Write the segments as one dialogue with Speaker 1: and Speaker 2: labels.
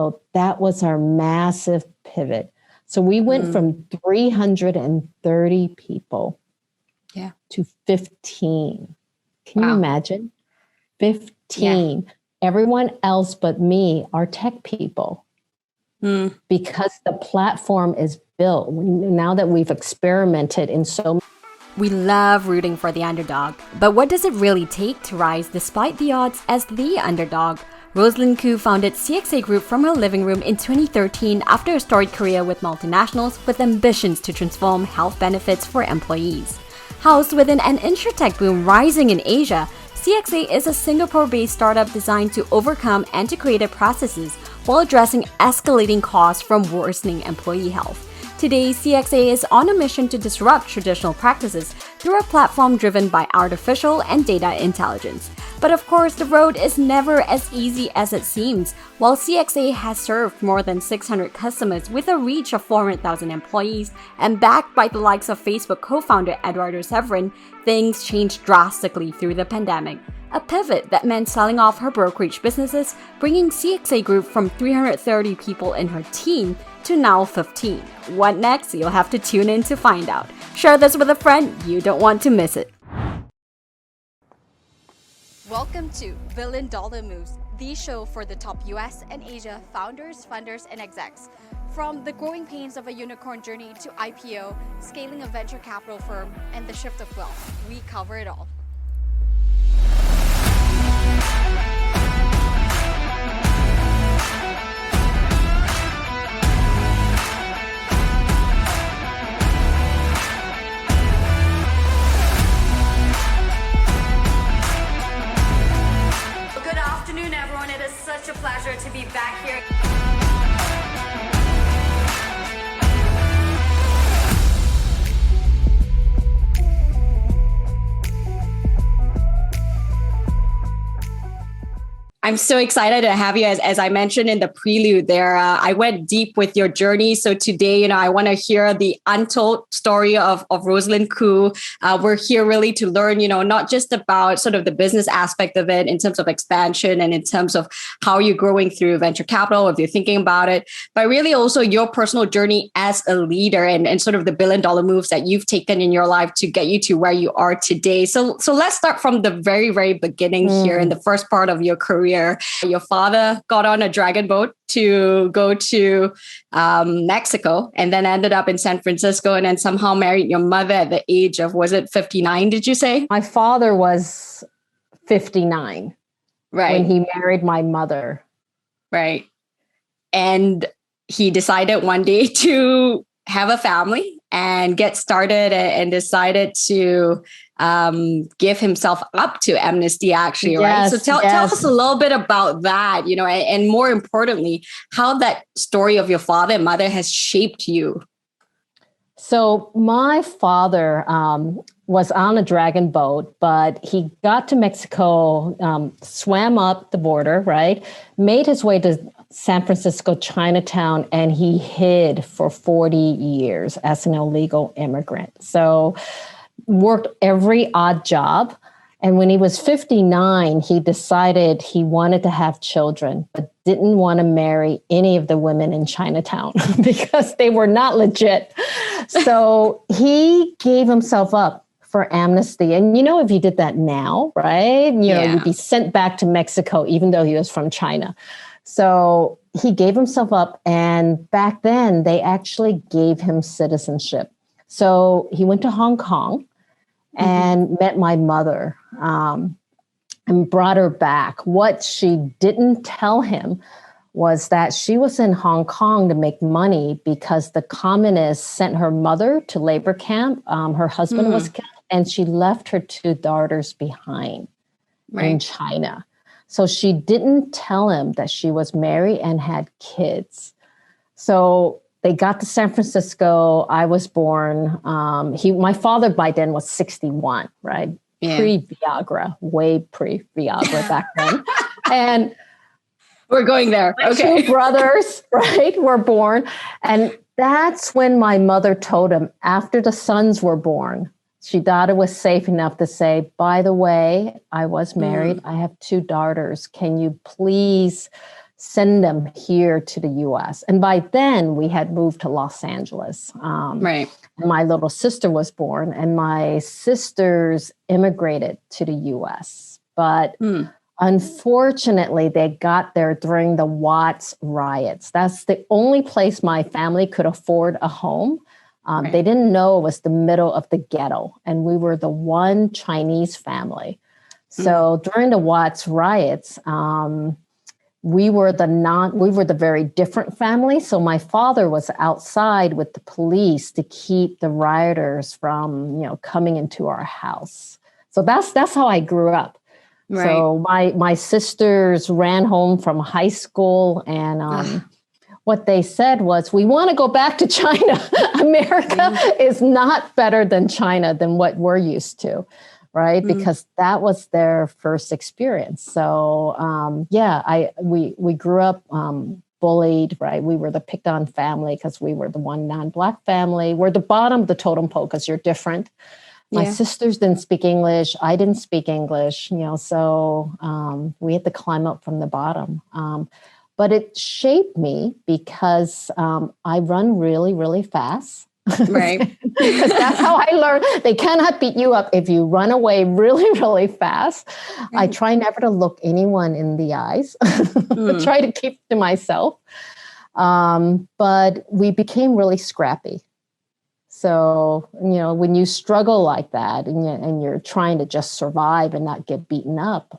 Speaker 1: So that was our massive pivot. So we went from 330 people to 15. Can you imagine? 15. Yeah. Everyone else but me are tech people. Because the platform is built. Now that we've experimented in so.
Speaker 2: We love rooting for the underdog, but what does it really take to rise despite the odds as the underdog? Rosaline Khoo founded CXA Group from her living room in 2013 after a storied career with multinationals with ambitions to transform health benefits for employees. Housed within an Insurtech boom rising in Asia, CXA is a Singapore-based startup designed to overcome antiquated processes while addressing escalating costs from worsening employee health. Today, CXA is on a mission to disrupt traditional practices through a platform driven by artificial and data intelligence. But of course, the road is never as easy as it seems. While CXA has served more than 600 customers with a reach of 400,000 employees and backed by the likes of Facebook co-founder Eduardo Severin, things changed drastically through the pandemic. A pivot that meant selling off her brokerage businesses, bringing CXA Group from 330 people in her team to now 15. What next? You'll have to tune in to find out. Share this with a friend. You don't want to miss it. Welcome to Billion Dollar Moves, the show for the top US and Asia founders, funders, and execs. From the growing pains of a unicorn journey to IPO, scaling a venture capital firm, and the shift of wealth, we cover it all. Good afternoon, everyone. It is such a pleasure to be back here. I'm so excited to have you. As I mentioned in the prelude there, I went deep with your journey. So today, I want to hear the untold story of Rosaline Khoo. We're here really to learn, not just about sort of the business aspect of it in terms of expansion and in terms of how you're growing through venture capital, if you're thinking about it, but really also your personal journey as a leader and sort of the billion-dollar moves that you've taken in your life to get you to where you are today. So let's start from the very, very beginning here in the first part of your career. Your father got on a dragon boat to go to Mexico and then ended up in San Francisco and then somehow married your mother at the age of, was it 59, did you say?
Speaker 1: My father was 59 when he married my mother.
Speaker 2: Right. And he decided one day to have a family and get started and decided to give himself up to Amnesty, actually, right? So tell us a little bit about that, and more importantly, how that story of your father and mother has shaped you.
Speaker 1: So my father was on a dragon boat, but he got to Mexico, swam up the border, right? Made his way to San Francisco, Chinatown, and he hid for 40 years as an illegal immigrant. So worked every odd job. And when he was 59, he decided he wanted to have children, but didn't want to marry any of the women in Chinatown because they were not legit. So he gave himself up for Amnesty. And if you did that now, right, you'd be sent back to Mexico, even though he was from China. So he gave himself up. And back then, they actually gave him citizenship. So he went to Hong Kong and met my mother and brought her back. What she didn't tell him was that she was in Hong Kong to make money because the communists sent her mother to labor camp. Her husband was killed, and she left her 2 daughters behind in China. So she didn't tell him that she was married and had kids. So they got to San Francisco. I was born. My father by then was 61, right? Yeah. Pre-Viagra, way pre-Viagra back then. And
Speaker 2: we're going there. Okay.
Speaker 1: 2 brothers, right, were born. And that's when my mother told him, after the sons were born, she thought it was safe enough to say, by the way, I was married. I have 2 daughters. Can you please send them here to the US. And by then we had moved to Los Angeles.
Speaker 2: Right.
Speaker 1: My little sister was born, and my sisters immigrated to the US. But unfortunately, they got there during the Watts riots. That's the only place my family could afford a home.
Speaker 2: Right.
Speaker 1: They didn't know it was the middle of the ghetto, and we were the one Chinese family. So during the Watts riots, we were the very different family. So my father was outside with the police to keep the rioters from, coming into our house. So that's how I grew up. Right. So my sisters ran home from high school, and what they said was, we want to go back to China. America is not better than China, than what we're used to. Right. Because that was their first experience. So, we grew up bullied. Right. We were the picked on family because we were the one non-Black family. We're the bottom of the totem pole because you're different. My sisters didn't speak English. I didn't speak English, so we had to climb up from the bottom. But it shaped me because I run really, really fast. Right. Because that's how I learned. They cannot beat you up if you run away really, really fast. Right. I try never to look anyone in the eyes. Try to keep to myself. But we became really scrappy. So, when you struggle like that and you're trying to just survive and not get beaten up,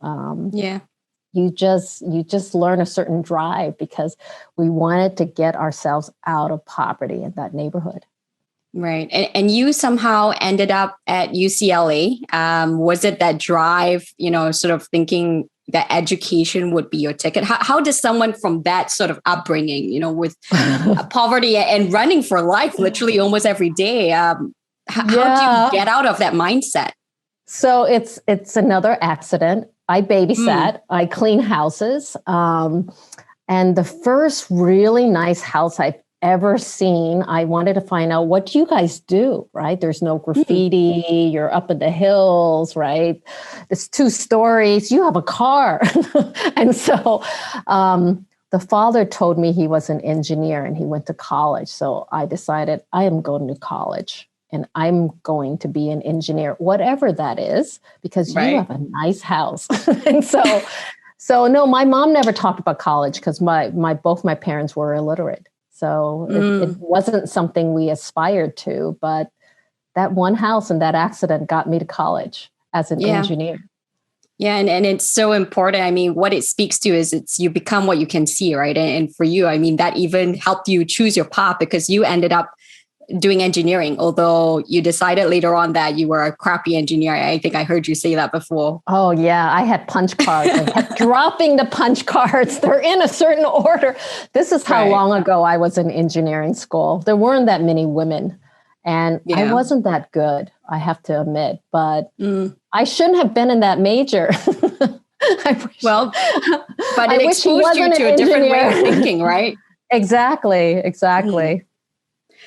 Speaker 1: you just learn a certain drive because we wanted to get ourselves out of poverty in that neighborhood.
Speaker 2: Right. And you somehow ended up at UCLA. Was it that drive, sort of thinking that education would be your ticket? How does someone from that sort of upbringing, with poverty and running for life literally almost every day, how do you get out of that mindset?
Speaker 1: So it's another accident. I babysat, I clean houses. And the first really nice house I've ever seen, I wanted to find out, what do you guys do, right? There's no graffiti, you're up in the hills, right? It's 2 stories, you have a car. And so the father told me he was an engineer and he went to college. So I decided I am going to college and I'm going to be an engineer, whatever that is, because you have a nice house. And so no, my mom never talked about college because both my parents were illiterate. So it wasn't something we aspired to, but that one house and that accident got me to college as an engineer.
Speaker 2: Yeah. And it's so important. I mean, what it speaks to is you become what you can see, right? And for you, I mean, that even helped you choose your path because you ended up doing engineering, although you decided later on that you were a crappy engineer. I think I heard you say that before.
Speaker 1: Oh, yeah. I had punch cards. I kept dropping the punch cards. They're in a certain order. This is how long ago I was in engineering school. There weren't that many women. And I wasn't that good, I have to admit. But I shouldn't have been in that major. But
Speaker 2: it exposed you to a different way of thinking, right?
Speaker 1: Exactly.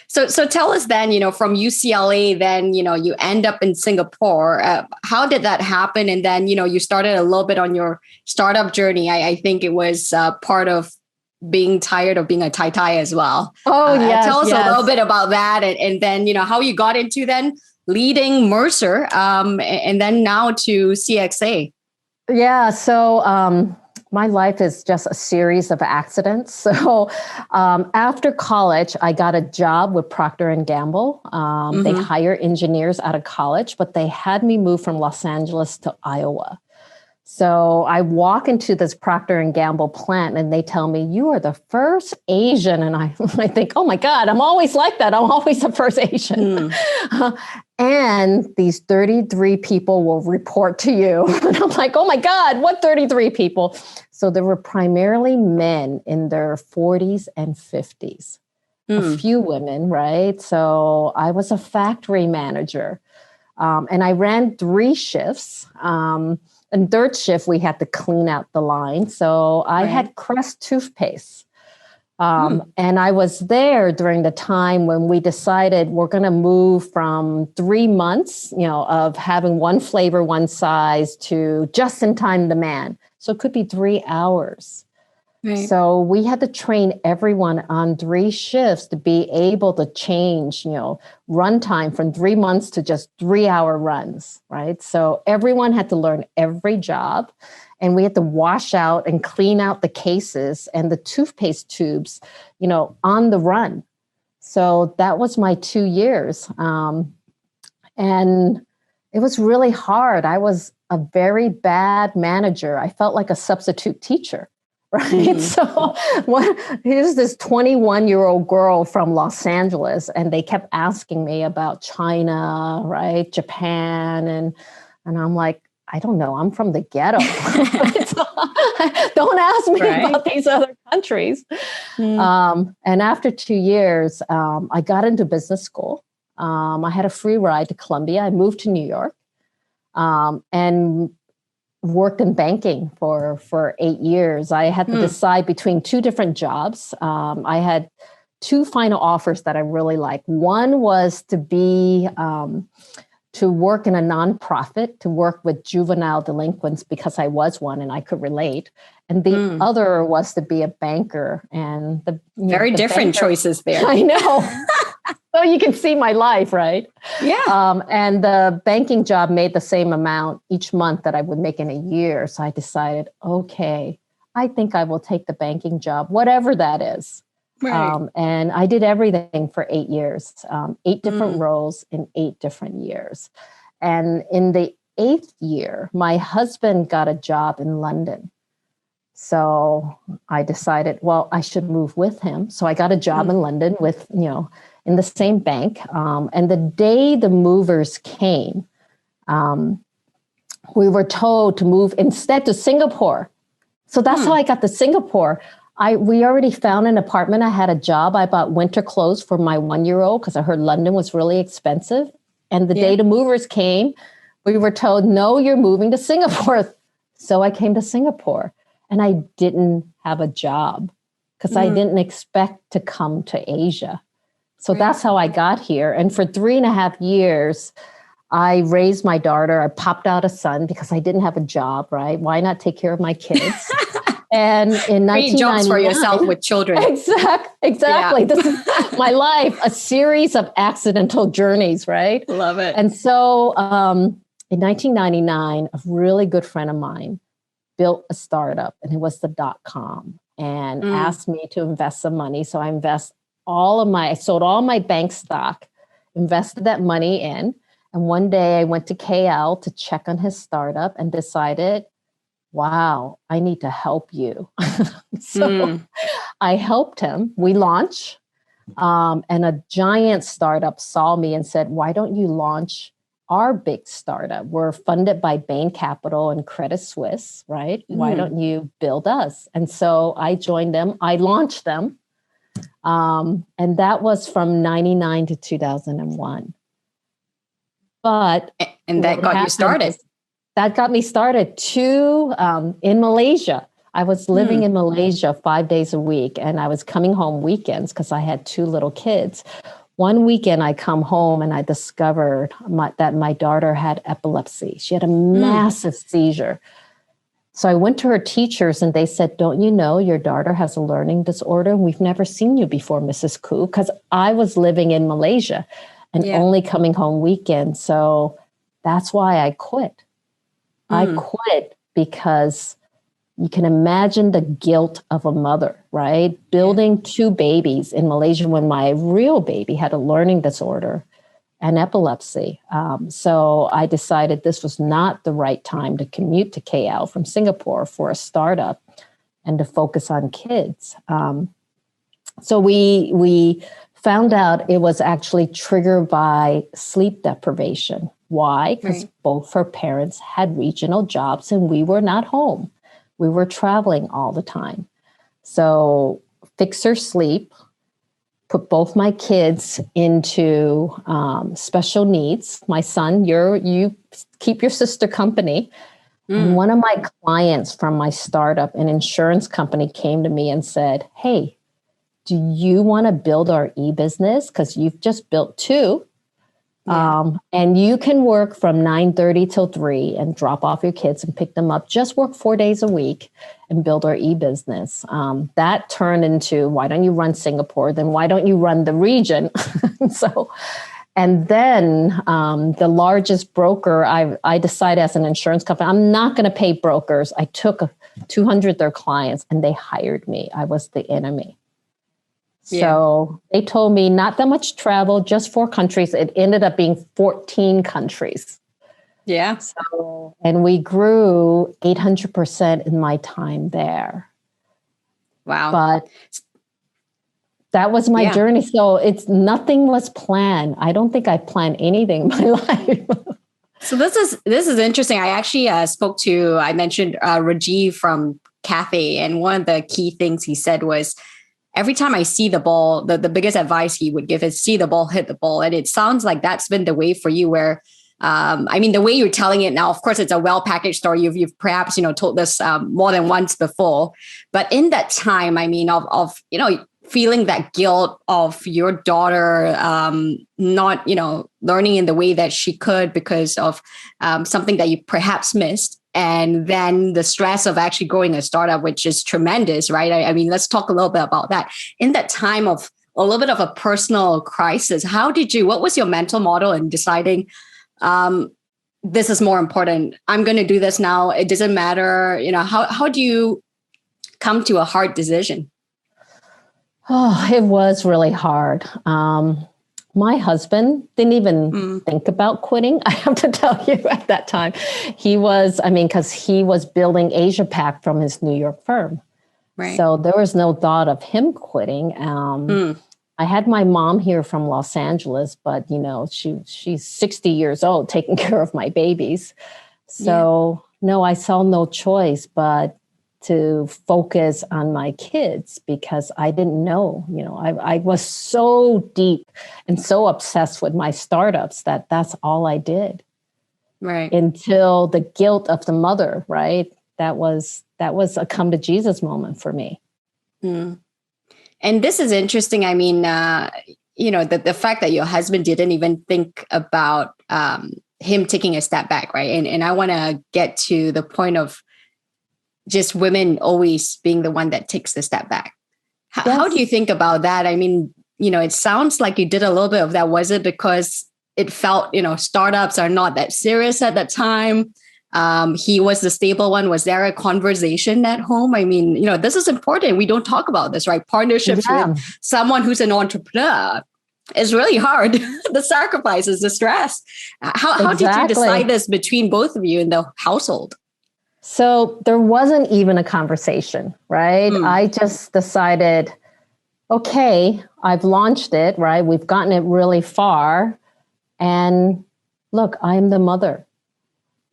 Speaker 2: So tell us then, from UCLA, then, you end up in Singapore. How did that happen? And then, you started a little bit on your startup journey. I think it was part of being tired of being a tai as well.
Speaker 1: Oh, yes.
Speaker 2: Tell us a little bit about that. And then, how you got into then leading Mercer and then now to CXA.
Speaker 1: Yeah. So my life is just a series of accidents. So after college, I got a job with Procter and Gamble. They hire engineers out of college, but they had me move from Los Angeles to Iowa. So I walk into this Procter and Gamble plant and they tell me, you are the first Asian. And I think, oh my God, I'm always like that. I'm always the first Asian. And these 33 people will report to you. And I'm like, oh my God, what 33 people? So there were primarily men in their 40s and 50s, a few women, right? So I was a factory manager and I ran 3 shifts. And third shift, we had to clean out the line. So I had Crest toothpaste. And I was there during the time when we decided we're going to move from 3 months, of having one flavor, one size to just-in-time demand. So it could be 3 hours.
Speaker 2: Right.
Speaker 1: So we had to train everyone on 3 shifts to be able to change, run time from 3 months to just 3-hour runs, right? So everyone had to learn every job, and we had to wash out and clean out the cases and the toothpaste tubes, on the run. So that was my 2 years. And it was really hard. I was a very bad manager. I felt like a substitute teacher. Right. Mm-hmm. So here's this 21-year-old girl from Los Angeles, and they kept asking me about China, right? Japan. And I'm like, I don't know. I'm from the ghetto. Don't ask me about these other countries. And after 2 years, I got into business school. I had a free ride to Columbia. I moved to New York and worked in banking for 8 years. I had to decide between 2 different jobs. I had 2 final offers that I really liked. One was to be to work in a nonprofit, to work with juvenile delinquents because I was one and I could relate. And the other was to be a banker. And the
Speaker 2: very different choices there.
Speaker 1: I know. So you can see my life, right?
Speaker 2: Yeah.
Speaker 1: And the banking job made the same amount each month that I would make in a year. So I decided, okay, I think I will take the banking job, whatever that is.
Speaker 2: Right.
Speaker 1: And I did everything for 8 years, 8 different roles in 8 different years. And in the 8th year, my husband got a job in London. So I decided, well, I should move with him. So I got a job in London with, in the same bank. And the day the movers came, we were told to move instead to Singapore. So that's how I got to Singapore. We already found an apartment. I had a job. I bought winter clothes for my 1-year-old because I heard London was really expensive. And the day the movers came, we were told, no, you're moving to Singapore. So I came to Singapore and I didn't have a job because I didn't expect to come to Asia. So that's how I got here. And for 3.5 years, I raised my daughter. I popped out a son because I didn't have a job, right? Why not take care of my kids? And in 1999,
Speaker 2: jobs for yourself with children.
Speaker 1: Exactly. Yeah. This is my life, a series of accidental journeys, right?
Speaker 2: Love it.
Speaker 1: And so in 1999, a really good friend of mine built a startup, and it was the .com, and asked me to invest some money. So I sold all my bank stock, invested that money in. And one day I went to KL to check on his startup and decided, wow, I need to help you. So I helped him. We launched, and a giant startup saw me and said, why don't you launch our big startup? We're funded by Bain Capital and Credit Suisse, right? Why don't you build us? And so I joined them. I launched them. And that was from 99 to 2001.
Speaker 2: And that got you started.
Speaker 1: That got me started in Malaysia. I was living in Malaysia 5 days a week, and I was coming home weekends because I had 2 little kids. One weekend I come home and I discovered that my daughter had epilepsy. She had a massive seizure. So I went to her teachers and they said, don't you know your daughter has a learning disorder? We've never seen you before, Mrs. Koo, because I was living in Malaysia and only coming home weekends. So that's why I quit. I quit because you can imagine the guilt of a mother, right? Building 2 babies in Malaysia when my real baby had a learning disorder and epilepsy. So I decided this was not the right time to commute to KL from Singapore for a startup and to focus on kids. So we found out it was actually triggered by sleep deprivation. Why? Because both her parents had regional jobs and we were not home. We were traveling all the time. So fix her sleep, put both my kids into special needs. My son, you keep your sister company. And one of my clients from my startup, an insurance company, came to me and said, hey, do you want to build our e-business? Because you've just built 2. And you can work from 9:30 till 3 and drop off your kids and pick them up. Just work 4 days a week and build our e-business. That turned into, why don't you run Singapore? Then why don't you run the region? And then the largest broker, I decided as an insurance company, I'm not going to pay brokers. I took 200 of their clients and they hired me. I was the enemy. So they told me not that much travel, just 4 countries. It ended up being 14 countries.
Speaker 2: Yeah.
Speaker 1: So, and we grew 800% in my time there.
Speaker 2: Wow.
Speaker 1: But that was my journey. So nothing was planned. I don't think I planned anything in my life.
Speaker 2: So this is interesting. I actually I mentioned Rajiv from Cathay, and one of the key things he said was, every time I see the ball, the biggest advice he would give is see the ball, hit the ball. And it sounds like that's been the way for you where, the way you're telling it now, of course, it's a well-packaged story. You've perhaps, told this more than once before, but in that time, of feeling that guilt of your daughter not, learning in the way that she could because of something that you perhaps missed. And then the stress of actually growing a startup, which is tremendous, right? Let's talk a little bit about that. In that time of a little bit of a personal crisis, what was your mental model in deciding this is more important? I'm going to do this now. It doesn't matter. How do you come to a hard decision?
Speaker 1: Oh, it was really hard. My husband didn't even think about quitting. I have to tell you at that time, he was, because he was building Asia Pac from his New York firm. Right. So there was no thought of him quitting. I had my mom here from Los Angeles, but she's 60 years old taking care of my babies. So no, I saw no choice but to focus on my kids because I didn't know, I was so deep and so obsessed with my startups that's all I did. Right. Until the guilt of the mother, right? That was a come to Jesus moment for me.
Speaker 2: Mm. And this is interesting. The fact that your husband didn't even think about him taking a step back, right? And I want to get to the point of just women always being the one that takes the step back. How do you think about that? It sounds like you did a little bit of that. Was it because it felt, startups are not that serious at that time? He was the stable one. Was there a conversation at home? This is important. We don't talk about this, right? Partnerships with someone who's an entrepreneur is really hard. The sacrifices, the stress. How did you decide this between both of you in the household?
Speaker 1: So there wasn't even a conversation, right? I just decided, okay, I've launched it, right? We've gotten it really far. And look, I'm the mother.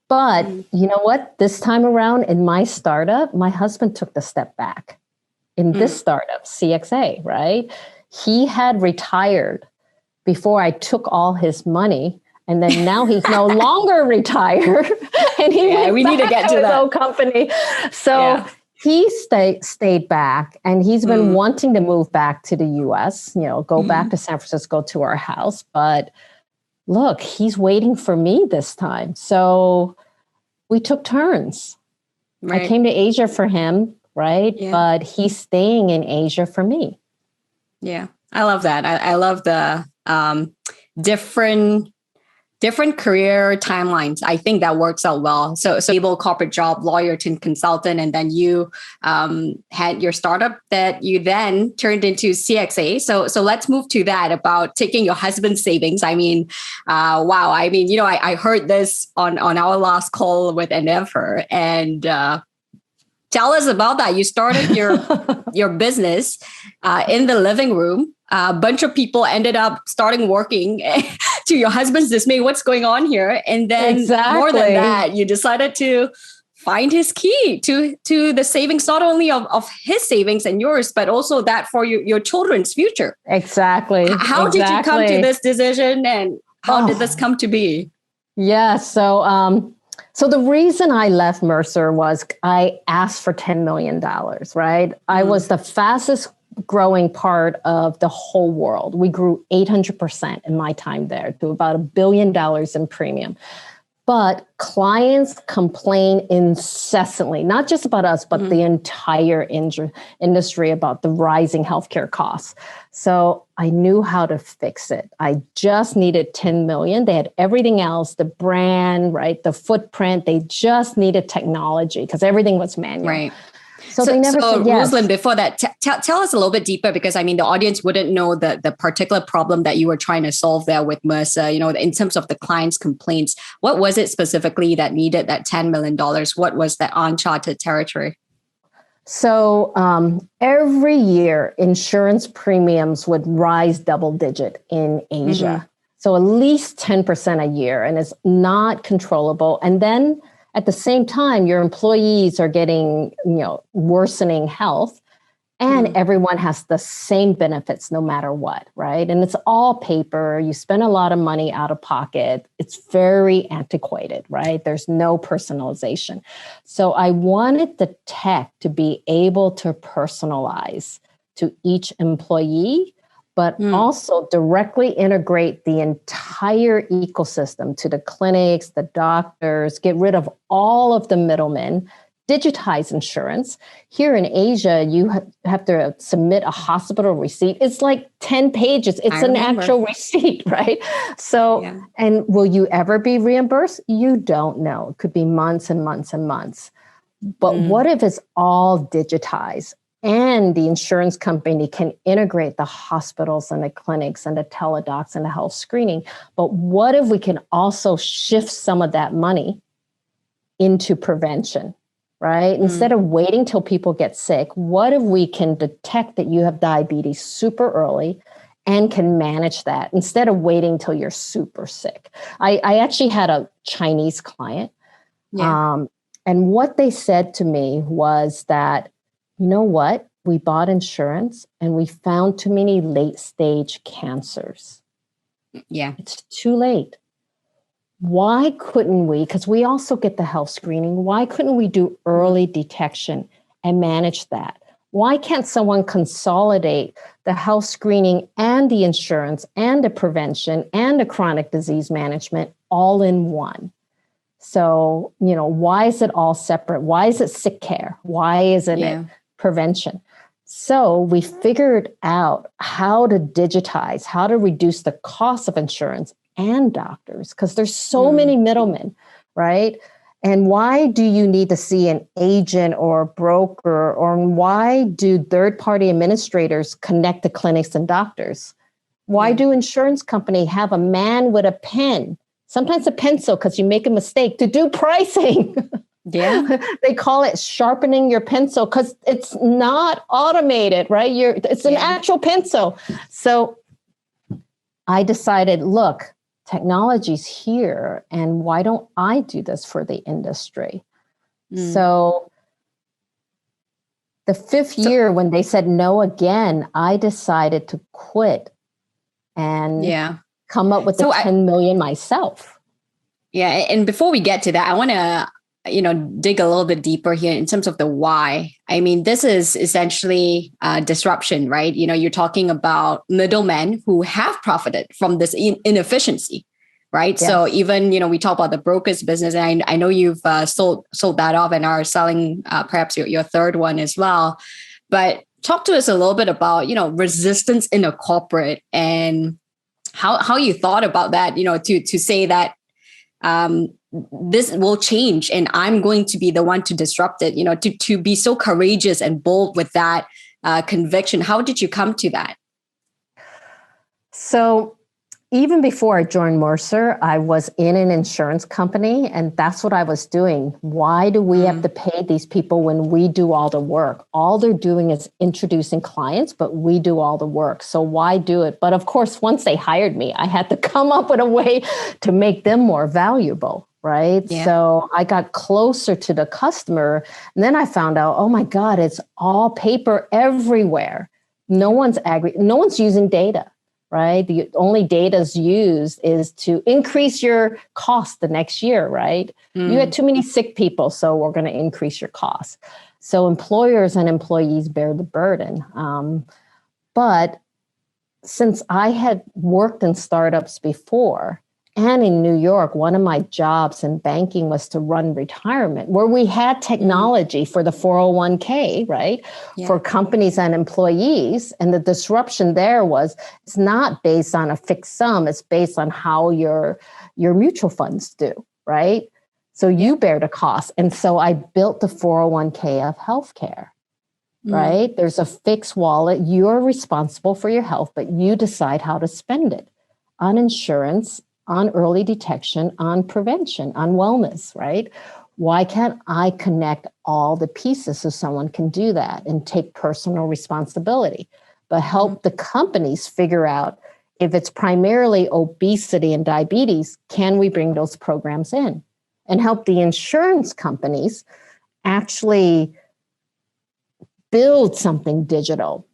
Speaker 1: But you know what? This time around in my startup, my husband took the step back in this startup, CXA, right? He had retired before I took all his money. And then now he's no longer retired, and we need to get to his own company. So he stayed back, and he's been wanting to move back to the U.S. Go back to San Francisco to our house. But look, he's waiting for me this time. So we took turns. Right. I came to Asia for him, right? Yeah. But he's staying in Asia for me.
Speaker 2: Yeah, I love that. I love the different career timelines. I think that works out well. So stable corporate job, lawyer to consultant, and then you had your startup that you then turned into CXA. So let's move to that about taking your husband's savings. Wow. I heard this on our last call with Endeavor, and tell us about that. You started your business in the living room. A bunch of people ended up starting working to your husband's dismay. What's going on here? And then more than that, you decided to find his key to the savings, not only of his savings and yours, but also that for your children's future.
Speaker 1: Exactly.
Speaker 2: How did you come to this decision, and how did this come to be?
Speaker 1: Yeah. So the reason I left Mercer was I asked for $10 million, right? I was the fastest growing part of the whole world. We grew 800% in my time there to about $1 billion in premium. But clients complain incessantly, not just about us, but the entire industry about the rising healthcare costs. So I knew how to fix it. I just needed 10 million. They had everything else, the brand, right? The footprint. They just needed technology because everything was manual.
Speaker 2: Right.
Speaker 1: So they never said yes.
Speaker 2: Rosaline, before that, tell us a little bit deeper, because I mean, the audience wouldn't know the particular problem that you were trying to solve there with Mercer, in terms of the client's complaints. What was it specifically that needed that $10 million? What was that uncharted territory?
Speaker 1: So every year, insurance premiums would rise double digit in Asia. So at least 10% a year, and it's not controllable. And then at the same time, your employees are getting, worsening health, and everyone has the same benefits no matter what, right? And it's all paper. You spend a lot of money out of pocket. It's very antiquated, right? There's no personalization. So I wanted the tech to be able to personalize to each employee, but also directly integrate the entire ecosystem to the clinics, the doctors, get rid of all of the middlemen, digitize insurance. Here in Asia, you have to submit a hospital receipt. It's like 10 pages. It's an actual receipt, right? So, and will you ever be reimbursed? You don't know. It could be months and months and months. But what if it's all digitized? And the insurance company can integrate the hospitals and the clinics and the teledocs and the health screening. But what if we can also shift some of that money into prevention, right? Instead of waiting till people get sick, what if we can detect that you have diabetes super early and can manage that instead of waiting till you're super sick? I actually had a Chinese client. And what they said to me was that, you know what? We bought insurance and we found too many late stage cancers.
Speaker 2: Yeah.
Speaker 1: It's too late. Why couldn't we, because we also get the health screening, why couldn't we do early detection and manage that? Why can't someone consolidate the health screening and the insurance and the prevention and the chronic disease management all in one? So, why is it all separate? Why is it sick care? Why isn't it prevention? So we figured out how to digitize, how to reduce the cost of insurance and doctors, because there's so many middlemen, right? And why do you need to see an agent or a broker, or why do third-party administrators connect the clinics and doctors? Why do insurance companies have a man with a pen, sometimes a pencil, because you make a mistake, to do pricing? They call it sharpening your pencil because it's not automated, right? It's an actual pencil. So I decided, look, technology's here, and why don't I do this for the industry? So the fifth year, when they said no again, I decided to quit and come up with the 10 million myself.
Speaker 2: Yeah. And before we get to that, I want to dig a little bit deeper here in terms of the why. I mean, this is essentially disruption, right? You're talking about middlemen who have profited from this inefficiency, right? Yes. So even, we talk about the broker's business, and I know you've sold that off and are selling perhaps your third one as well. But talk to us a little bit about, resistance in a corporate and how you thought about that, to say that this will change and I'm going to be the one to disrupt it, to be so courageous and bold with that conviction. How did you come to that?
Speaker 1: So even before I joined Mercer, I was in an insurance company, and that's what I was doing. Why do we have to pay these people when we do all the work? All they're doing is introducing clients, but we do all the work. So why do it? But of course, once they hired me, I had to come up with a way to make them more valuable, right? Yeah. So I got closer to the customer, and then I found out, oh my God, it's all paper everywhere. No one's using data. Right? The only data is used is to increase your cost the next year, right? You had too many sick people, so we're going to increase your cost. So employers and employees bear the burden. But since I had worked in startups before and in New York, one of my jobs in banking was to run retirement, where we had technology for the 401k, right? Yeah. For companies and employees. And the disruption there was, it's not based on a fixed sum, it's based on how your mutual funds do, right? So you bear the cost. And so I built the 401k of healthcare. Right? There's a fixed wallet. You're responsible for your health, but you decide how to spend it on insurance, on early detection, on prevention, on wellness, right? Why can't I connect all the pieces so someone can do that and take personal responsibility, but help the companies figure out if it's primarily obesity and diabetes, can we bring those programs in and help the insurance companies actually build something digital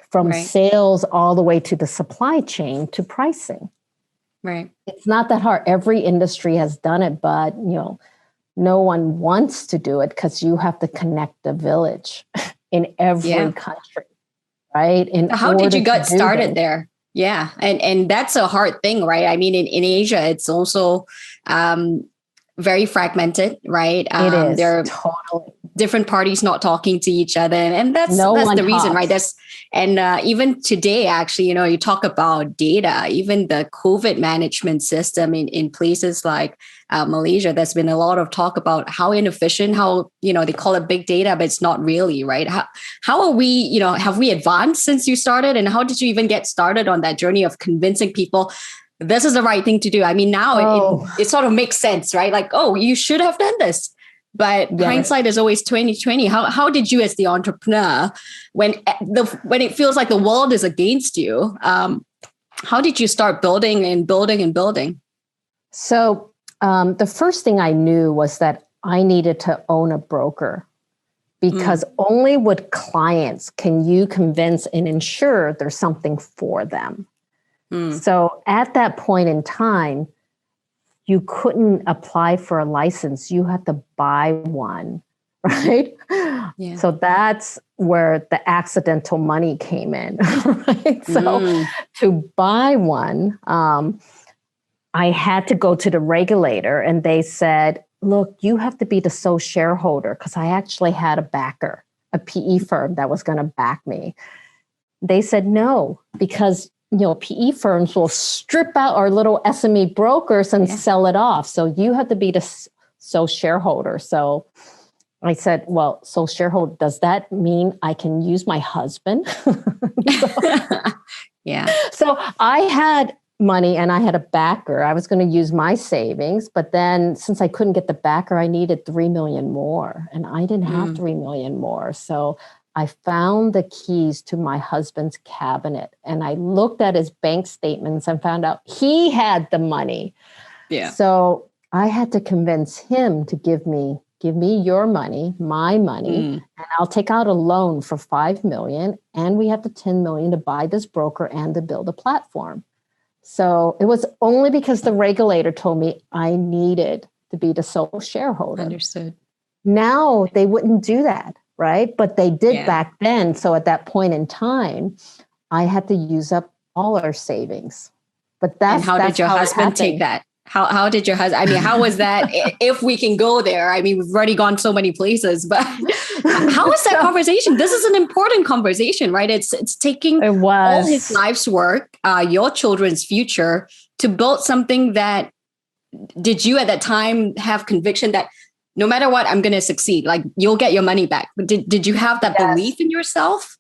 Speaker 1: from sales all the way to the supply chain to pricing.
Speaker 2: Right.
Speaker 1: It's not that hard. Every industry has done it, but no one wants to do it because you have to connect the village in every country, right?
Speaker 2: How did you get started there? Yeah. And that's a hard thing, right? I mean, in Asia, it's also very fragmented, right?
Speaker 1: It is.
Speaker 2: There are
Speaker 1: totally
Speaker 2: different parties not talking to each other. And that's the reason, right? Even today, actually, you talk about data, even the COVID management system in places like Malaysia, there's been a lot of talk about how inefficient, how, they call it big data, but it's not really, right? How are we, have we advanced since you started? And how did you even get started on that journey of convincing people this is the right thing to do? I mean, now it sort of makes sense, right? Like, you should have done this. But hindsight is always 2020. How did you, as the entrepreneur, when it feels like the world is against you, how did you start building and building and building?
Speaker 1: So the first thing I knew was that I needed to own a broker, because only with clients can you convince an insurer there's something for them. So at that point in time, you couldn't apply for a license. You had to buy one, right? Yeah. So that's where the accidental money came in, right? So to buy one, I had to go to the regulator, and they said, look, you have to be the sole shareholder, because I actually had a backer, a PE firm that was going to back me. They said no, because PE firms will strip out our little SME brokers and sell it off. So you have to be the sole shareholder. So I said, well, sole shareholder, does that mean I can use my husband? So I had money and I had a backer. I was going to use my savings, but then since I couldn't get the backer, I needed 3 million more, and I didn't have 3 million more. So I found the keys to my husband's cabinet, and I looked at his bank statements and found out he had the money. Yeah. So I had to convince him to give me your money, my money, and I'll take out a loan for 5 million, and we have the 10 million to buy this broker and to build a platform. So it was only because the regulator told me I needed to be the sole shareholder.
Speaker 2: Understood.
Speaker 1: Now they wouldn't do that. Right. But they did back then. So at that point in time, I had to use up all our savings. But that's
Speaker 2: how did your husband take that? How did your husband, I mean, how was that? If we can go there, I mean, we've already gone so many places, but how was that conversation? This is an important conversation, right? It's taking all his life's work, your children's future, to build something that, did you at that time have conviction that no matter what, I'm going to succeed? Like, you'll get your money back. But did you have that belief in yourself?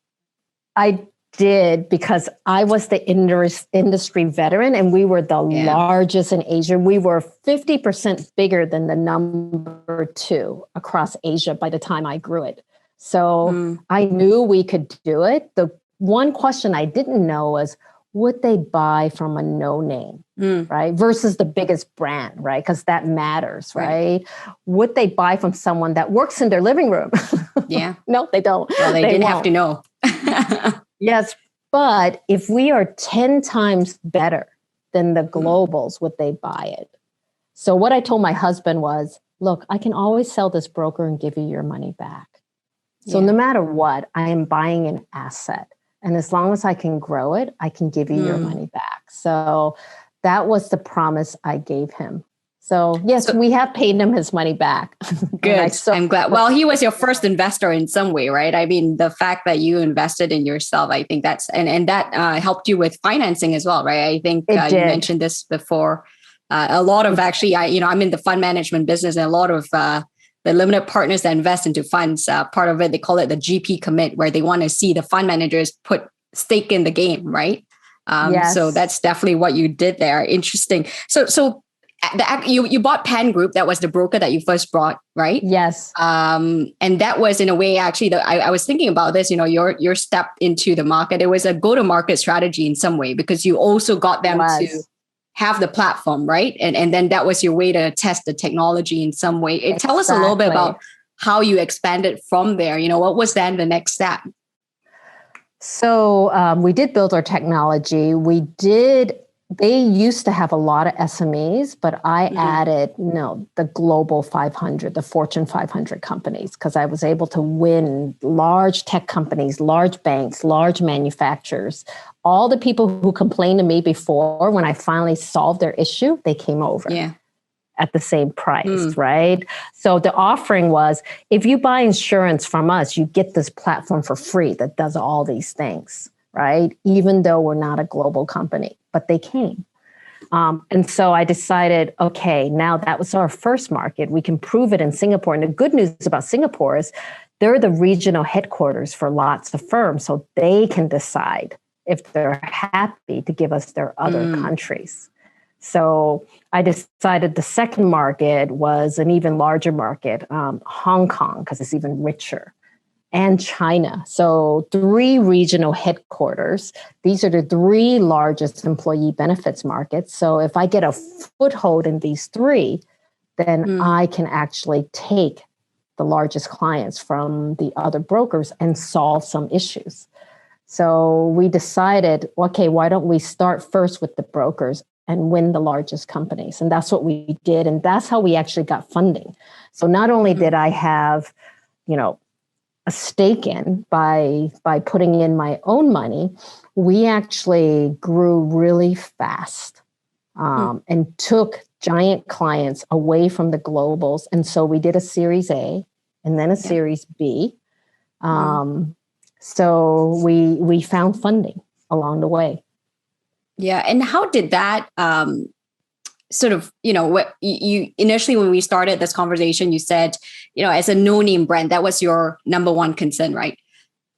Speaker 1: I did, because I was the industry veteran, and we were the largest in Asia. We were 50% bigger than the number 2 across Asia by the time I grew it. So I knew we could do it. The one question I didn't know was, would they buy from a no-name, right? Versus the biggest brand, right? Because that matters, right? Would they buy from someone that works in their living room? No, they don't.
Speaker 2: Well, they didn't have to know.
Speaker 1: Yes, but if we are 10 times better than the globals, would they buy it? So what I told my husband was, look, I can always sell this broker and give you your money back. So no matter what, I am buying an asset. And as long as I can grow it, I can give you your money back. So that was the promise I gave him. So yes, we have paid him his money back.
Speaker 2: Good. I'm glad. Well, he was your first investor in some way, right? I mean, the fact that you invested in yourself, I think that's, and that helped you with financing as well, right? I think you mentioned this before. A lot of actually, I'm in the fund management business, and a lot of the limited partners that invest into funds, part of it, they call it the GP commit, where they want to see the fund managers put stake in the game, right?
Speaker 1: Yes.
Speaker 2: So that's definitely what you did there. Interesting. So you bought Pan Group. That was the broker that you first brought, right?
Speaker 1: Yes.
Speaker 2: And that was in a way, actually, I was thinking about this, your step into the market. It was a go-to-market strategy in some way, because you also got them to have the platform, right? And then that was your way to test the technology in some way. Tell us a little bit about how you expanded from there. What was then the next step?
Speaker 1: So we did build our technology. They used to have a lot of SMEs, but I added, the global 500, the Fortune 500 companies, because I was able to win large tech companies, large banks, large manufacturers. All the people who complained to me before, when I finally solved their issue, they came over at the same price, right? So the offering was, if you buy insurance from us, you get this platform for free that does all these things, right? Even though we're not a global company, but they came. And so I decided, okay, now that was our first market. We can prove it in Singapore. And the good news about Singapore is they're the regional headquarters for lots of firms. So they can decide if they're happy to give us their other countries. So I decided the second market was an even larger market, Hong Kong, because it's even richer, and China. So 3 regional headquarters. These are the 3 largest employee benefits markets. So if I get a foothold in these 3, then I can actually take the largest clients from the other brokers and solve some issues. So we decided, okay, why don't we start first with the brokers and win the largest companies? And that's what we did. And that's how we actually got funding. So not only did I have, a stake in by putting in my own money, we actually grew really fast and took giant clients away from the globals. And so we did a Series A and then a Series B. So we found funding along the way.
Speaker 2: Yeah. And how did that sort of, what you initially, when we started this conversation, you said, as a no-name brand, that was your number one concern, right?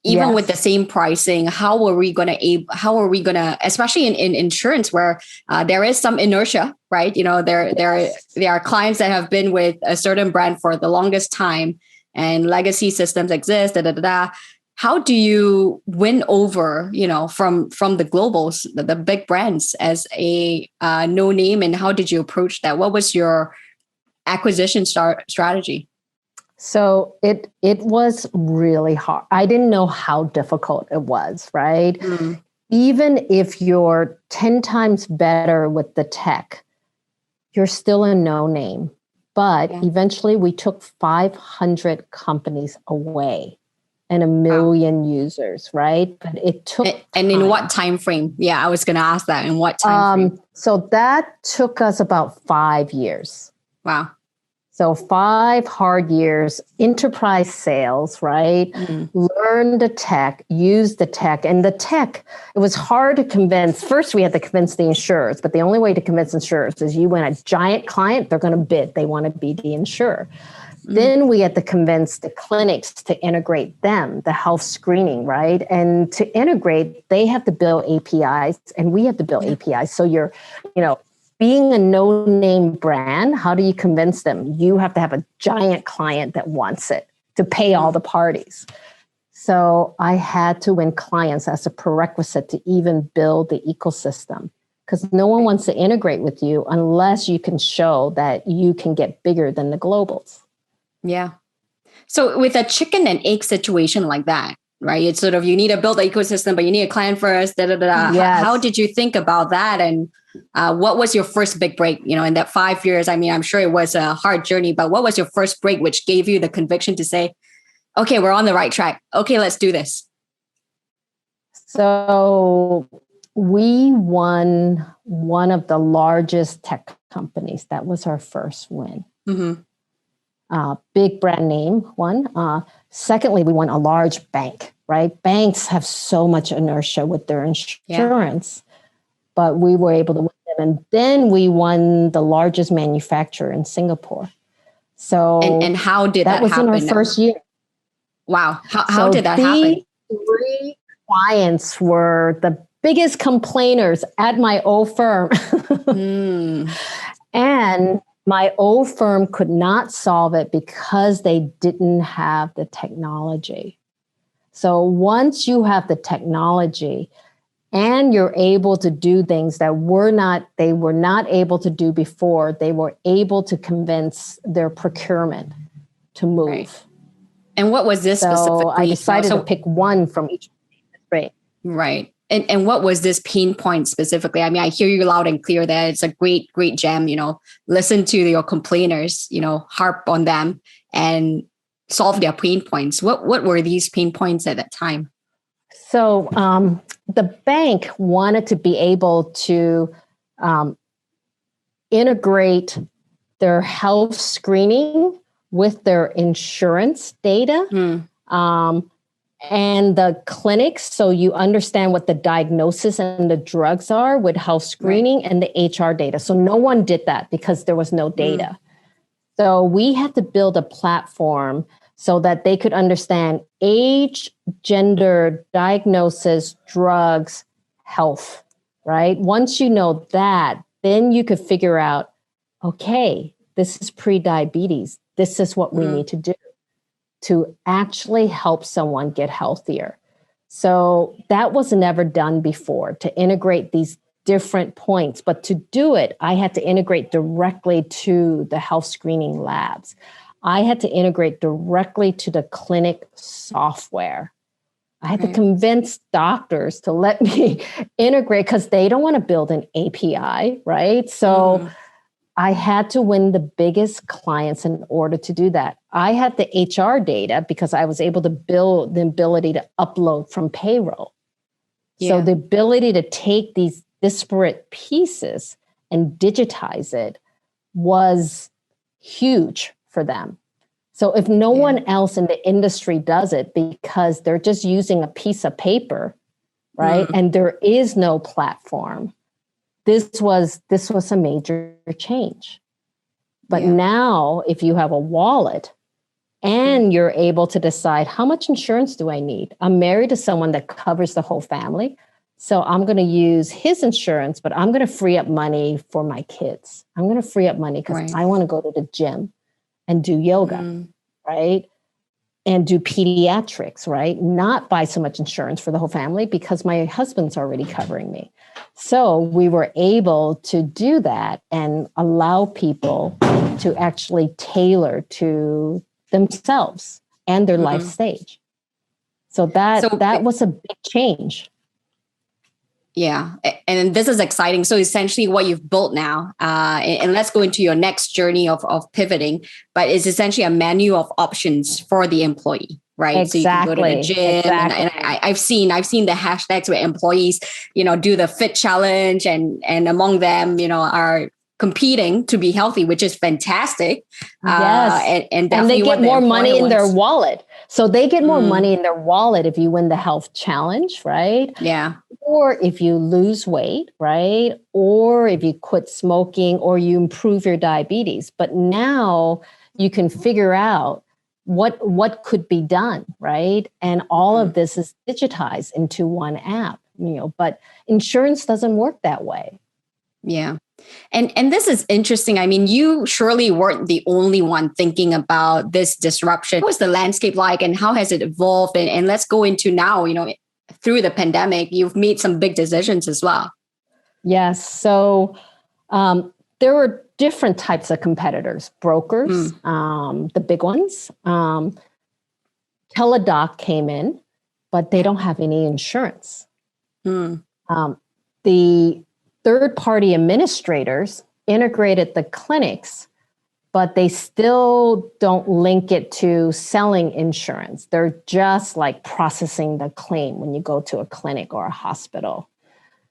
Speaker 2: Even with the same pricing, how are we going to, especially in insurance where there is some inertia, right? There are clients that have been with a certain brand for the longest time and legacy systems exist, How do you win over, from the globals, the big brands as a no name, and how did you approach that? What was your acquisition strategy?
Speaker 1: So it was really hard. I didn't know how difficult it was, right? Even if you're 10 times better with the tech, you're still a no name. But eventually we took 500 companies away and 1 million users, right? But it took
Speaker 2: and in what time frame? Yeah, I was going to ask that. In what time frame?
Speaker 1: So that took us about 5 years.
Speaker 2: Wow.
Speaker 1: So 5 hard years, enterprise sales, right? Learn the tech, use the tech. And the tech, it was hard to convince. First, we had to convince the insurers, but the only way to convince insurers is you win a giant client, they're going to bid. They want to be the insurer. Then we had to convince the clinics to integrate them, the health screening, right? And to integrate, they have to build APIs and we have to build APIs. So you're, being a no-name brand, how do you convince them? You have to have a giant client that wants it to pay all the parties. So I had to win clients as a prerequisite to even build the ecosystem, because no one wants to integrate with you unless you can show that you can get bigger than the globals.
Speaker 2: Yeah. So with a chicken and egg situation like that, right? It's sort of, you need to build the ecosystem, but you need a client first.
Speaker 1: Yes.
Speaker 2: How did you think about that? And what was your first big break, in that 5 years? I mean, I'm sure it was a hard journey, but what was your first break, which gave you the conviction to say, okay, we're on the right track. Okay, let's do this.
Speaker 1: So we won one of the largest tech companies. That was our first win. Big brand name one. Secondly, we won a large bank, right? Banks have so much inertia with their insurance, but we were able to win them. And then we won the largest manufacturer in Singapore. So
Speaker 2: and how did that
Speaker 1: was
Speaker 2: happen?
Speaker 1: in our first year.
Speaker 2: Wow. How did that happen?
Speaker 1: Three clients were the biggest complainers at my old firm. And my old firm could not solve it because they didn't have the technology. So once you have the technology and you're able to do things that they were not able to do before, they were able to convince their procurement to move.
Speaker 2: Right. And what was this specifically?
Speaker 1: So I decided to pick one from each.
Speaker 2: Right. And what was this pain point specifically? I mean, I hear you loud and clear that it's a great gem, listen to your complainers, harp on them and solve their pain points. What were these pain points at that time?
Speaker 1: So the bank wanted to be able to integrate their health screening with their insurance data. And the clinics, so you understand what the diagnosis and the drugs are with health screening and the HR data. So no one did that because there was no data. So we had to build a platform so that they could understand age, gender, diagnosis, drugs, health, right? Once you know that, then you could figure out, okay, this is pre-diabetes. This is what we need to do to actually help someone get healthier. So that was never done before, to integrate these different points. But to do it, I had to integrate directly to the health screening labs. I had to integrate directly to the clinic software. I had to convince doctors to let me integrate because they don't want to build an API, right? So I had to win the biggest clients in order to do that. I had the HR data because I was able to build the ability to upload from payroll. So the ability to take these disparate pieces and digitize it was huge for them. So if no one else in the industry does it because they're just using a piece of paper, right? And there is no platform. This was a major change. But now if you have a wallet and you're able to decide how much insurance do I need? I'm married to someone that covers the whole family. So I'm going to use his insurance, but I'm going to free up money for my kids. I'm going to free up money because I want to go to the gym and do yoga, right? And do pediatrics, right? Not buy so much insurance for the whole family because my husband's already covering me. So we were able to do that and allow people to actually tailor to themselves and their life stage. So that was a big change.
Speaker 2: Yeah. And this is exciting. So essentially what you've built now, and let's go into your next journey of pivoting, but it's essentially a menu of options for the employee, right?
Speaker 1: Exactly.
Speaker 2: So you can go to the gym and I've seen the hashtags where employees, do the fit challenge and among them, are competing to be healthy, which is fantastic. And
Speaker 1: they get more money in their wallet. So they get more money in their wallet if you win the health challenge, right?
Speaker 2: Yeah.
Speaker 1: Or if you lose weight, right? Or if you quit smoking or you improve your diabetes. But now you can figure out what could be done, right? And all of this is digitized into one app, but insurance doesn't work that way.
Speaker 2: Yeah. And this is interesting. I mean, you surely weren't the only one thinking about this disruption. What's the landscape like and how has it evolved? And let's go into now, through the pandemic, you've made some big decisions as well.
Speaker 1: Yes. So there were different types of competitors, brokers, the big ones. Teladoc came in, but they don't have any insurance. The third-party administrators integrated the clinics, but they still don't link it to selling insurance. They're just like processing the claim when you go to a clinic or a hospital.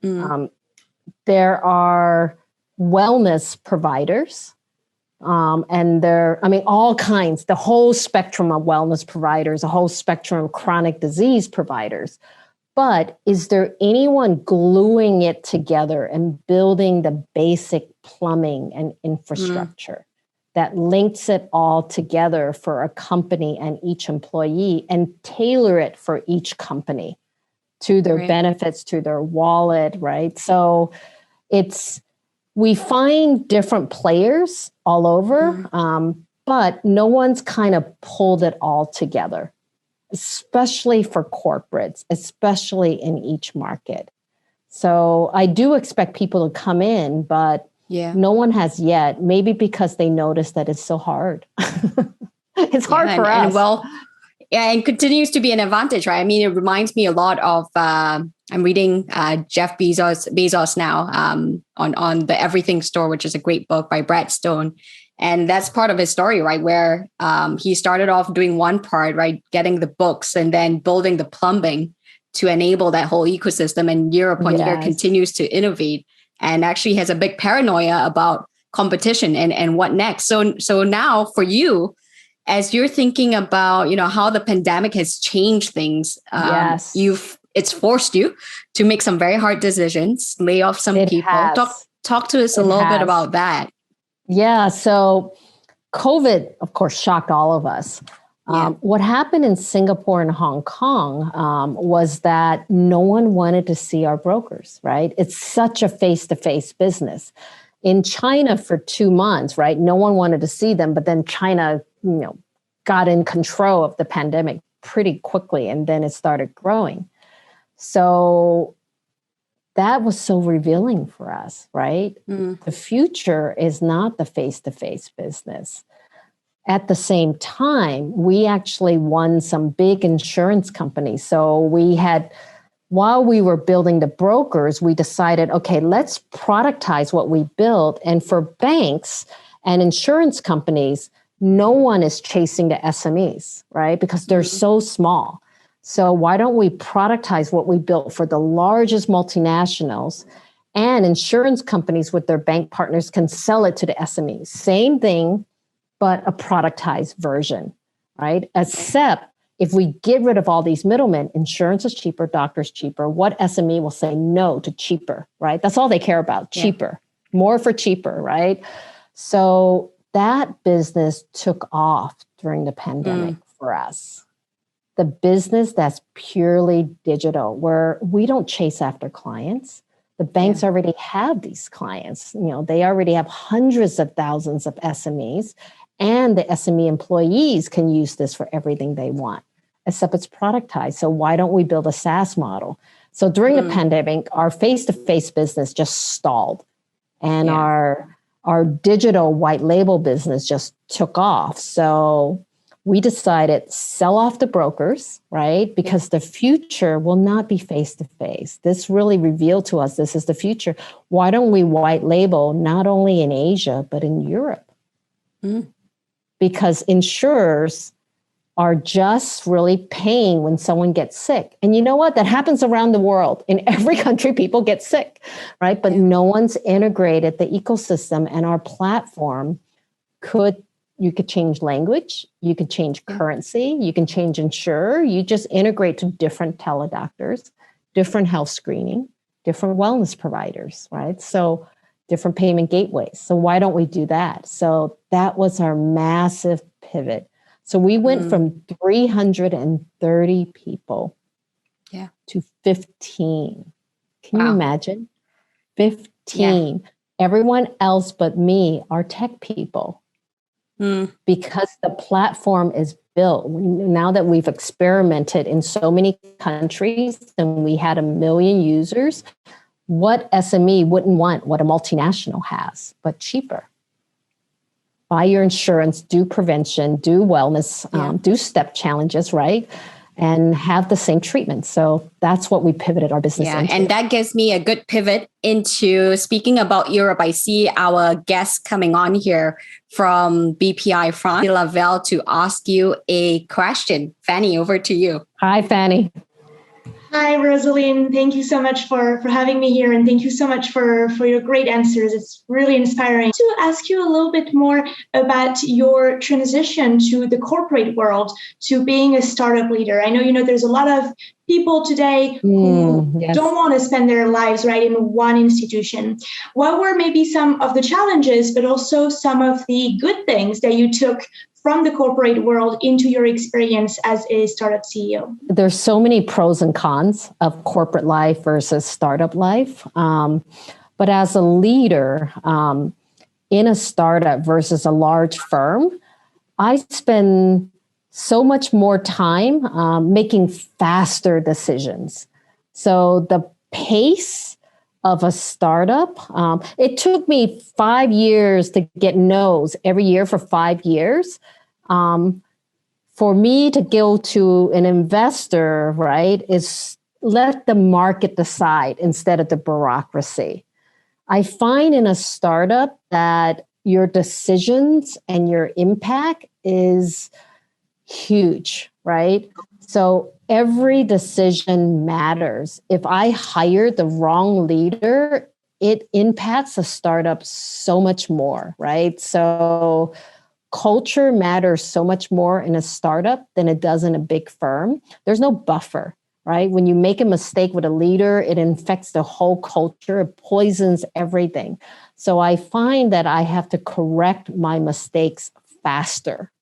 Speaker 1: There are wellness providers, and all kinds, the whole spectrum of wellness providers, a whole spectrum of chronic disease providers. But is there anyone gluing it together and building the basic plumbing and infrastructure that links it all together for a company and each employee and tailor it for each company to their benefits, to their wallet, right? So we find different players all over, but no one's kind of pulled it all together, especially for corporates, especially in each market. So I do expect people to come in, but no one has yet, maybe because they noticed that it's so hard. It's hard for us.
Speaker 2: And continues to be an advantage, right? I mean, it reminds me a lot of, I'm reading Jeff Bezos now on the Everything Store, which is a great book by Brad Stone. And that's part of his story, right? Where he started off doing one part, right? Getting the books and then building the plumbing to enable that whole ecosystem. And year upon year continues to innovate and actually has a big paranoia about competition and what next. So now for you, as you're thinking about, how the pandemic has changed things, it's forced you to make some very hard decisions, lay off some people. Talk to us a little bit about that.
Speaker 1: Yeah. So COVID, of course, shocked all of us. What happened in Singapore and Hong Kong was that no one wanted to see our brokers, right? It's such a face-to-face business. In China for 2 months, right? No one wanted to see them, but then China, got in control of the pandemic pretty quickly, and then it started growing. So that was so revealing for us, right? The future is not the face-to-face business. At the same time, we actually won some big insurance companies. So while we were building the brokers, we decided, okay, let's productize what we built. And for banks and insurance companies, no one is chasing the SMEs, right? Because they're so small. So why don't we productize what we built for the largest multinationals, and insurance companies with their bank partners can sell it to the SMEs. Same thing, but a productized version, right? Except if we get rid of all these middlemen, insurance is cheaper, doctors cheaper. What SME will say no to cheaper, right? That's all they care about, cheaper, more for cheaper, right? So that business took off during the pandemic for us. The business that's purely digital, where we don't chase after clients. The banks already have these clients. They already have hundreds of thousands of SMEs, and the SME employees can use this for everything they want, except it's productized. So why don't we build a SaaS model? So during the pandemic, our face-to-face business just stalled, and our digital white label business just took off. So we decided sell off the brokers, right? Because the future will not be face-to-face. This really revealed to us this is the future. Why don't we white label not only in Asia, but in Europe? Because insurers are just really paying when someone gets sick. And you know what? That happens around the world. In every country, people get sick, right? But no one's integrated the ecosystem, and our platform you could change language, you could change currency, you can change insurer, you just integrate to different teledoctors, different health screening, different wellness providers, right? So different payment gateways. So why don't we do that? So that was our massive pivot. So we went from 330 people to 15. Can you imagine? 15. Everyone else but me are tech people. Because the platform is built. Now that we've experimented in so many countries and we had 1 million users, what SME wouldn't want what a multinational has, but cheaper? Buy your insurance, do prevention, do wellness, do step challenges, right? and have the same treatment. So that's what we pivoted our business into.
Speaker 2: And that gives me a good pivot into speaking about Europe. I see our guest coming on here from BPI France, Delavelle, to ask you a question. Fannie, over to you.
Speaker 1: Hi, Fannie.
Speaker 3: Hi, Rosaline. Thank you so much for having me here. And thank you so much for your great answers. It's really inspiring. To ask you a little bit more about your transition to the corporate world, to being a startup leader. I know, there's a lot of people today who don't want to spend their lives right in one institution. What were maybe some of the challenges, but also some of the good things that you took from the corporate world into your experience as a startup CEO?
Speaker 1: There's so many pros and cons of corporate life versus startup life. But as a leader in a startup versus a large firm, I spend so much more time making faster decisions. So the pace of a startup, it took me 5 years to get no's every year for 5 years. For me to go to an investor, right, is let the market decide instead of the bureaucracy. I find in a startup that your decisions and your impact is huge, right? So every decision matters. If I hire the wrong leader, it impacts a startup so much more, right? So culture matters so much more in a startup than it does in a big firm. There's no buffer, right? When you make a mistake with a leader, it infects the whole culture, it poisons everything. So I find that I have to correct my mistakes faster.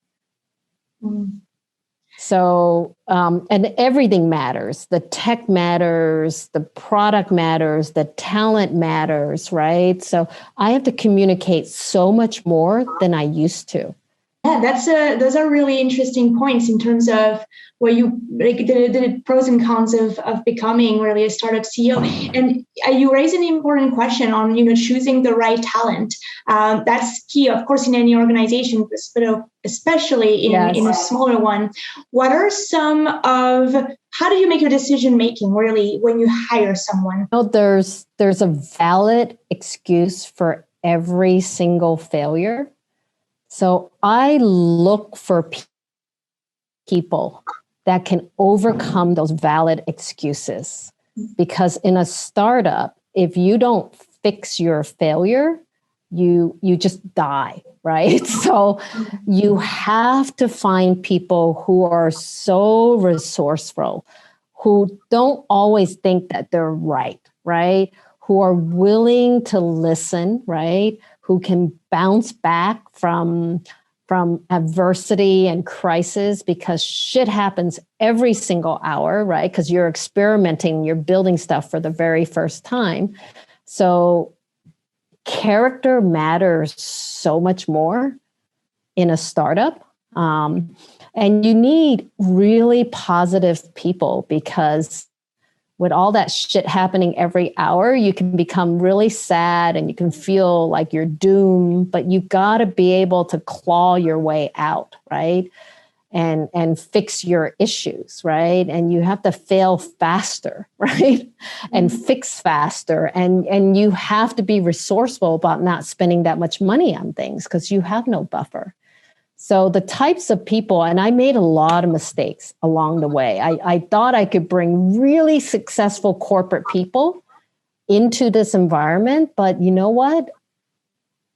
Speaker 1: So, and everything matters. The tech matters, the product matters, the talent matters, right? So I have to communicate so much more than I used to.
Speaker 3: Yeah, those are really interesting points in terms of where you like the pros and cons of becoming really a startup CEO. And you raise an important question on choosing the right talent. That's key, of course, in any organization, but especially in a smaller one. What are how do you make your decision making really when you hire someone?
Speaker 1: There's a valid excuse for every single failure. So I look for people that can overcome those valid excuses. Because in a startup, if you don't fix your failure, you just die, right? So you have to find people who are so resourceful, who don't always think that they're right? Who are willing to listen, right? Who can bounce back from adversity and crisis, because shit happens every single hour, right? Because you're experimenting, you're building stuff for the very first time. So character matters so much more in a startup. And you need really positive people, because with all that shit happening every hour, you can become really sad and you can feel like you're doomed, but you got to be able to claw your way out, right? And fix your issues, right? And you have to fail faster, right? And fix faster. And you have to be resourceful about not spending that much money on things because you have no buffer. So the types of people, and I made a lot of mistakes along the way. I thought I could bring really successful corporate people into this environment, but you know what?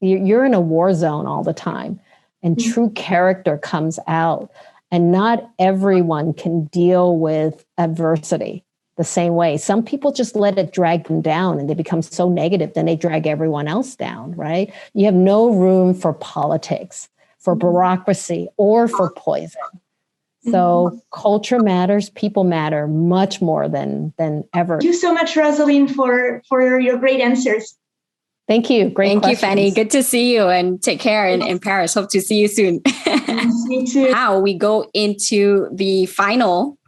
Speaker 1: You're in a war zone all the time, and true character comes out. And not everyone can deal with adversity the same way. Some people just let it drag them down and they become so negative, then they drag everyone else down, right? You have no room for politics, for bureaucracy, or for poison. So culture matters, people matter much more than ever.
Speaker 3: Thank you so much, Rosaline, for your great answers.
Speaker 1: Thank you. Great questions.
Speaker 2: Thank you, Fannie. Good to see you, and take care in Paris. Hope to see you soon.
Speaker 3: Me too.
Speaker 2: Now we go into the final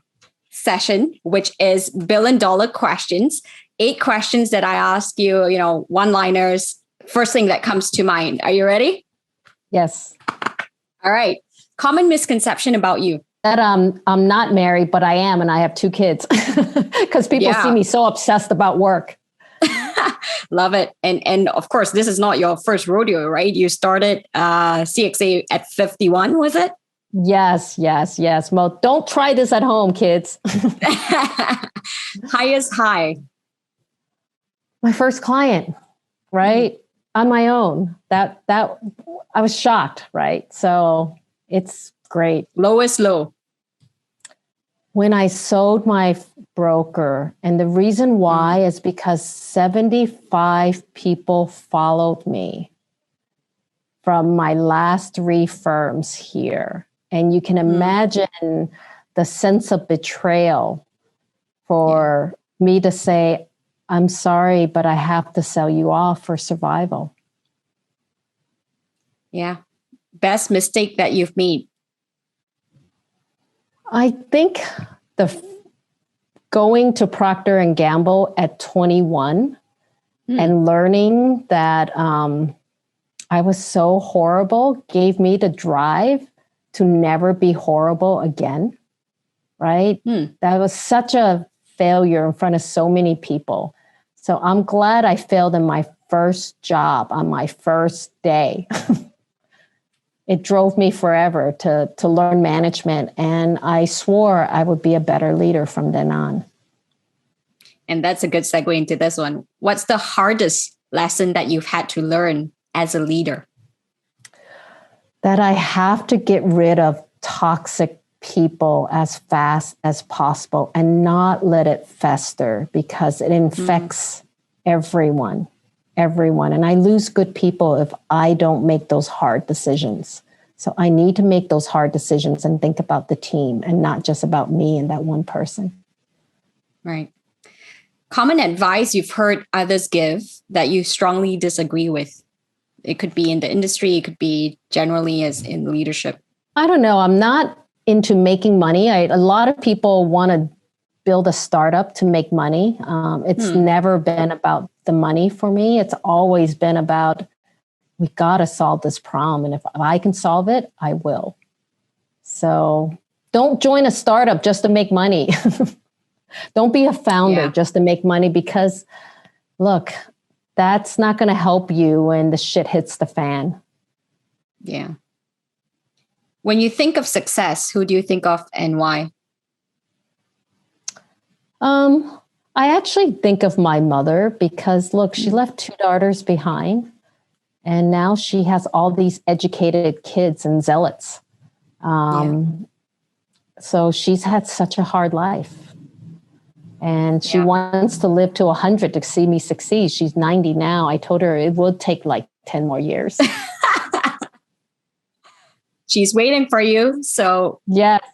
Speaker 2: session, which is $1 billion questions. 8 questions that I ask you, one-liners, first thing that comes to mind. Are you ready?
Speaker 1: Yes.
Speaker 2: All right. Common misconception about you.
Speaker 1: that I'm not married, but I am, and I have 2 kids because people see me so obsessed about work.
Speaker 2: Love it. And of course, this is not your first rodeo, right? You started CXA at 51, was it?
Speaker 1: Yes. Well, don't try this at home, kids.
Speaker 2: Highest high.
Speaker 1: My first client, right? On my own. That I was shocked, right? So it's great.
Speaker 2: Lowest low.
Speaker 1: When I sold my broker, and the reason why is because 75 people followed me from my last 3 firms here. And you can imagine the sense of betrayal for me to say, I'm sorry, but I have to sell you off for survival.
Speaker 2: Yeah. Best mistake that you've made?
Speaker 1: I think going to Procter and Gamble at 21 and learning that I was so horrible gave me the drive to never be horrible again, right? That was such a failure in front of so many people. So I'm glad I failed in my first job on my first day. It drove me forever to learn management, and I swore I would be a better leader from then on.
Speaker 2: And that's a good segue into this one. What's the hardest lesson that you've had to learn as a leader?
Speaker 1: That I have to get rid of toxic people as fast as possible and not let it fester, because it infects everyone. And I lose good people if I don't make those hard decisions. So I need to make those hard decisions and think about the team and not just about me and that one person.
Speaker 2: Right. Common advice you've heard others give that you strongly disagree with? It could be in the industry, it could be generally as in leadership.
Speaker 1: I don't know. I'm not into making money. A lot of people want to build a startup to make money. It's never been about the money for me. It's always been about, we got to solve this problem. And if I can solve it, I will. So don't join a startup just to make money. Don't be a founder just to make money, because look, that's not going to help you when the shit hits the fan.
Speaker 2: Yeah. When you think of success, who do you think of and why?
Speaker 1: I actually think of my mother because, look, she left 2 daughters behind, and now she has all these educated kids and zealots. So she's had such a hard life. And she wants to live to 100 to see me succeed. She's 90 now. I told her it would take like 10 more years.
Speaker 2: She's waiting for you. So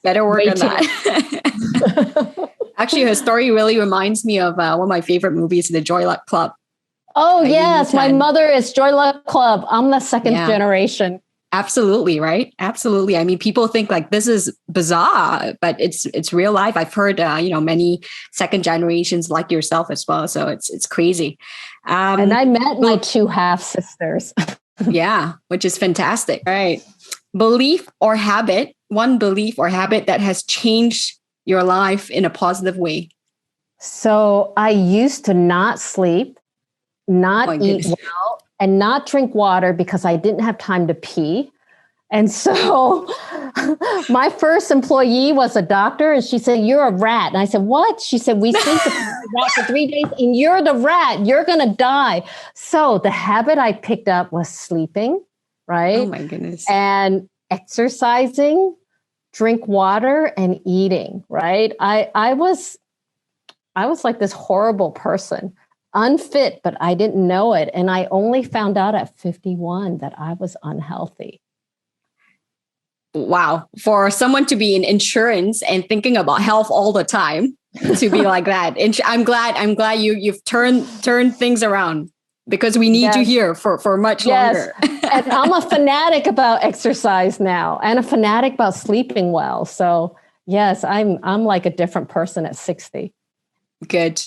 Speaker 2: better work on that. Actually, her story really reminds me of one of my favorite movies, The Joy Luck Club.
Speaker 1: Oh, yes. My mother is Joy Luck Club. I'm the second generation.
Speaker 2: Absolutely, right? Absolutely. I mean, people think like this is bizarre, but it's real life. I've heard, many second generations like yourself as well. So it's crazy.
Speaker 1: And I met my 2 half sisters.
Speaker 2: Which is fantastic. Right. Belief or habit, one belief or habit that has changed your life in a positive way.
Speaker 1: So I used to not sleep, not eat well, and not drink water because I didn't have time to pee. And so my first employee was a doctor, and she said, "You're a rat." And I said, "What?" She said, "We sleep the rat for 3 days and you're the rat. You're going to die." So the habit I picked up was sleeping, right?
Speaker 2: Oh my goodness.
Speaker 1: And exercising, drink water, and eating, right? I was like this horrible person. Unfit, but I didn't know it. And I only found out at 51 that I was unhealthy.
Speaker 2: Wow. For someone to be in insurance and thinking about health all the time, to be like that. And I'm glad you've turned things around, because we need you here for much longer.
Speaker 1: And I'm a fanatic about exercise now, and a fanatic about sleeping well. So yes, I'm like a different person at 60.
Speaker 2: Good.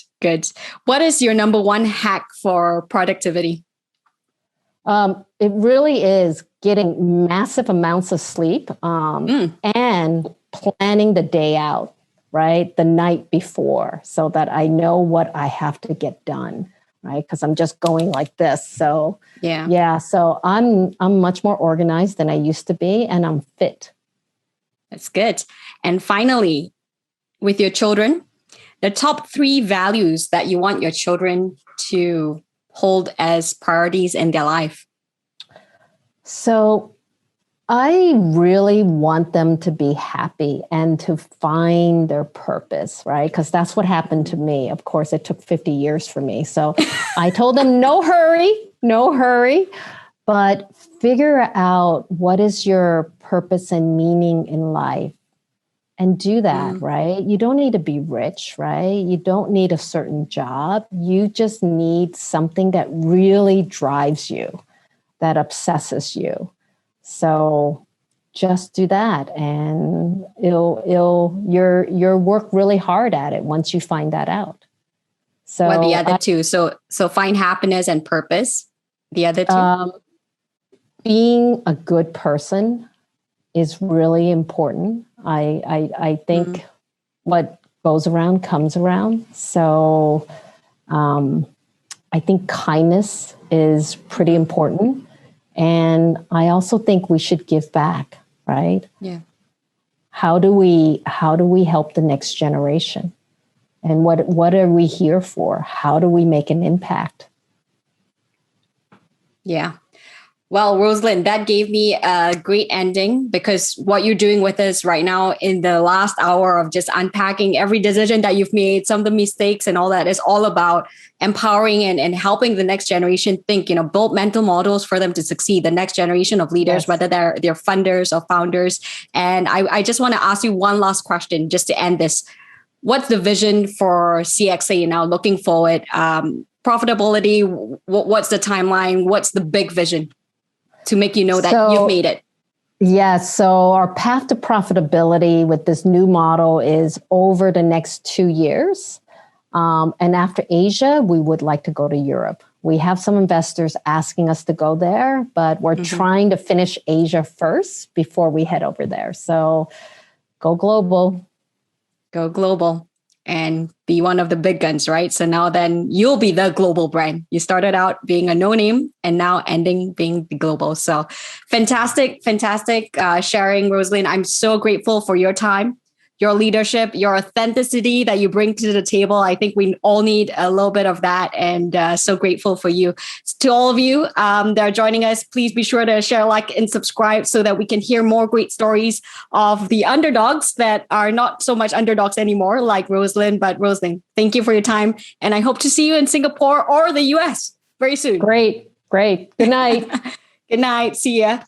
Speaker 2: What is your number one hack for productivity?
Speaker 1: It really is getting massive amounts of sleep and planning the day out, right? The night before, so that I know what I have to get done, right? Because I'm just going like this. So yeah. So I'm much more organized than I used to be, and I'm fit.
Speaker 2: That's good. And finally, with your children, the top 3 values that you want your children to hold as priorities in their life.
Speaker 1: So I really want them to be happy and to find their purpose, right? Because that's what happened to me. Of course, it took 50 years for me. So I told them, no hurry, but figure out what is your purpose and meaning in life and do that, right? You don't need to be rich, right? You don't need a certain job. You just need something that really drives you, that obsesses you. So just do that, and you'll work really hard at it once you find that out. So
Speaker 2: what are the other two? So find happiness and purpose. The other two?
Speaker 1: Being a good person is really important. I think what goes around comes around. So I think kindness is pretty important. And I also think we should give back, right?
Speaker 2: Yeah.
Speaker 1: How do we help the next generation? And what are we here for? How do we make an impact?
Speaker 2: Yeah. Well, Rosaline, that gave me a great ending, because what you're doing with us right now in the last hour of just unpacking every decision that you've made, some of the mistakes and all that, is all about empowering and helping the next generation think, build mental models for them to succeed, the next generation of leaders, whether they're funders or founders. And I just want to ask you one last question just to end this. What's the vision for CXA now looking forward? Profitability, what's the timeline? What's the big vision to make that you've made it?
Speaker 1: Yeah, so our path to profitability with this new model is over the next 2 years. And after Asia, we would like to go to Europe. We have some investors asking us to go there, but we're trying to finish Asia first before we head over there. So go global.
Speaker 2: Go global and be one of the big guns, right? So now then you'll be the global brand. You started out being a no-name and now ending being the global. So fantastic sharing, Rosaline. I'm so grateful for your time, your leadership, your authenticity that you bring to the table. I think we all need a little bit of that, and so grateful for you. To all of you that are joining us, please be sure to share, like, and subscribe so that we can hear more great stories of the underdogs that are not so much underdogs anymore, like Rosaline. But Rosaline, thank you for your time, and I hope to see you in Singapore or the US very soon.
Speaker 1: Great. Good night.
Speaker 2: Good night. See ya.